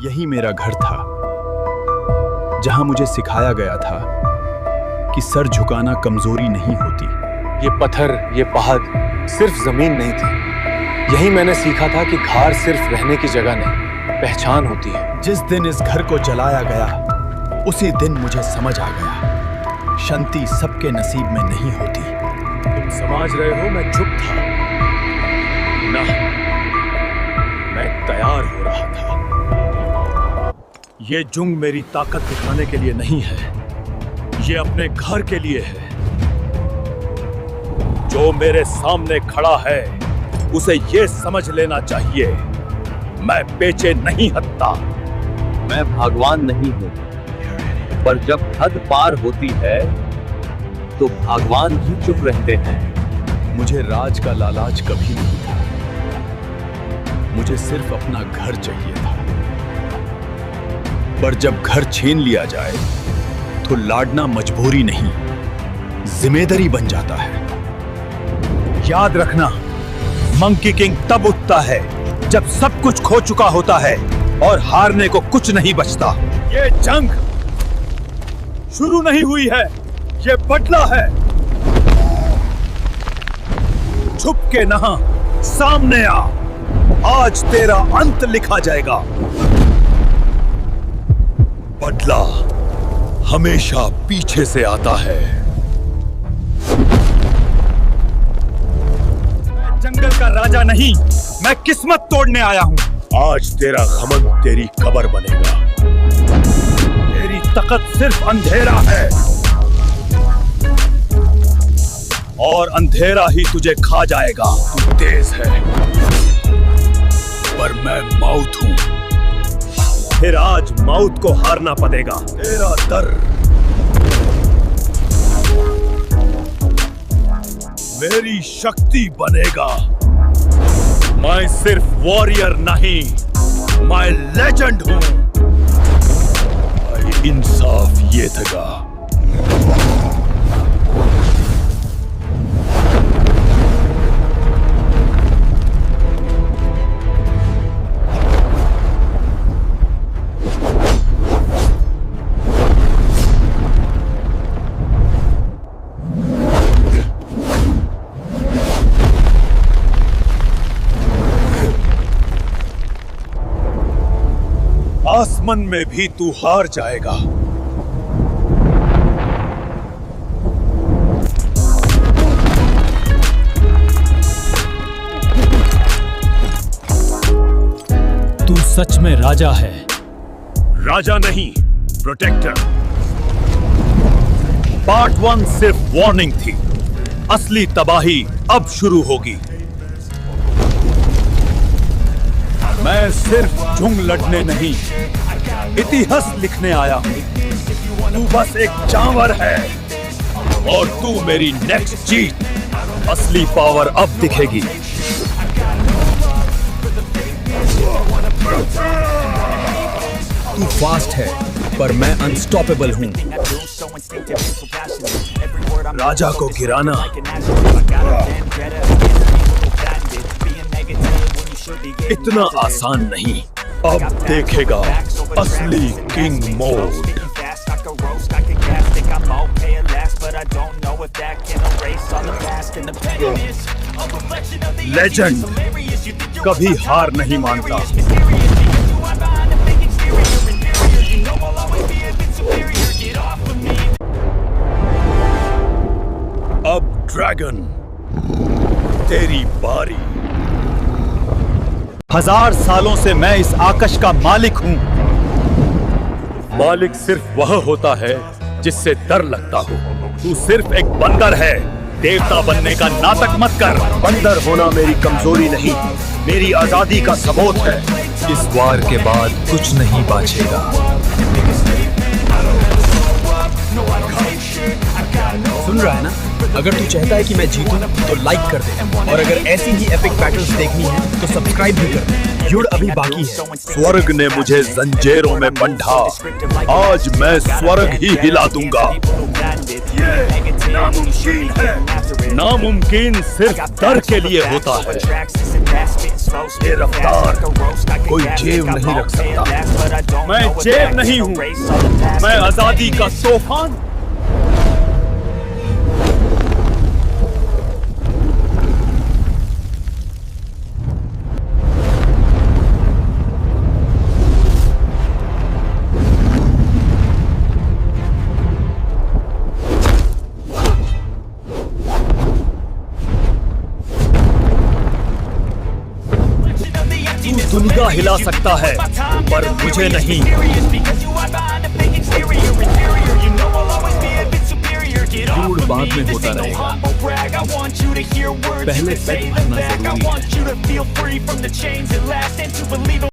यही मेरा घर था, जहां मुझे सिखाया गया था कि सर झुकाना कमजोरी नहीं होती। ये पत्थर, ये पहाड़ सिर्फ जमीन नहीं थी। यही मैंने सीखा था कि घर सिर्फ रहने की जगह नहीं, पहचान होती है। जिस दिन इस घर को जलाया गया, उसी दिन मुझे समझ आ गया, शांति सबके नसीब में नहीं होती। तुम समझ रहे हो मैं चुप था ना, मैं तैयार हो रहा था। ये जुंग मेरी ताकत दिखाने के लिए नहीं है, ये अपने घर के लिए है। जो मेरे सामने खड़ा है उसे ये समझ लेना चाहिए, मैं पीछे नहीं हटता। मैं भगवान नहीं हूँ, पर जब हद पार होती है तो भगवान ही चुप रहते हैं। मुझे राज का लालच कभी नहीं था, मुझे सिर्फ अपना घर चाहिए था। पर जब घर छीन लिया जाए तो लाडना मजबूरी नहीं, जिम्मेदारी बन जाता है। याद रखना, मंकी किंग तब उठता है जब सब कुछ खो चुका होता है और हारने को कुछ नहीं बचता। ये जंग शुरू नहीं हुई है, ये बदला है। छुप के नहा, सामने आ, आज तेरा अंत लिखा जाएगा। बदला हमेशा पीछे से आता है। मैं जंगल का राजा नहीं, मैं किस्मत तोड़ने आया हूं। आज तेरा घमंड तेरी कब्र बनेगा। तेरी ताकत सिर्फ अंधेरा है और अंधेरा ही तुझे खा जाएगा। तू तेज है, पर मैं मौत हूं। फिर आज मौत को हारना पड़ेगा। तेरा दर मेरी शक्ति बनेगा। मैं सिर्फ वॉरियर नहीं, मैं लेजेंड हूं। इंसाफ ये था। आसमान में भी तू हार जाएगा। तू सच में राजा है। राजा नहीं, प्रोटेक्टर। पार्ट 1 सिर्फ वार्निंग थी, असली तबाही अब शुरू होगी। मैं सिर्फ जंग लड़ने नहीं, इतिहास लिखने आया हूं। तू बस एक जानवर है और तू मेरी नेक्स्ट जीत। असली पावर अब दिखेगी। तू फास्ट है, पर मैं अनस्टॉपेबल हूं। राजा को गिराना इतना आसान नहीं। अब देखेगा असली किंग मोड। लेजेंड कभी हार नहीं मानता। अब ड्रैगन, तेरी बारी। 1000 सालों से मैं इस आकाश का मालिक हूं। मालिक सिर्फ वह होता है जिससे डर लगता हो। तू सिर्फ एक बंदर है, देवता बनने का नाटक मत कर। बंदर होना मेरी कमजोरी नहीं, मेरी आजादी का सबूत है। इस वार के बाद कुछ नहीं बचेगा। सुन रहा है ना? अगर तू चाहता है कि मैं जीतूं तो लाइक कर दे और अगर ऐसी ही एपिक बैटल्स देखनी है तो सब्सक्राइब भी कर दे। युद्ध अभी बाकी है। स्वर्ग ने मुझे जंजीरों में बंधा, आज मैं स्वर्ग ही हिला दूंगा। नामुमकिन है। नामुमकिन सिर्फ डर के लिए होता है। ये रफ्तार कोई जेब नहीं रख सकता। मैं जेब नहीं हूँ, मैं आजादी का तूफान। तू दुनिया हिला सकता है पर मुझे नहीं। धूड़ बाद में होता रहेगा, पहले पेट भरना जरूरी है।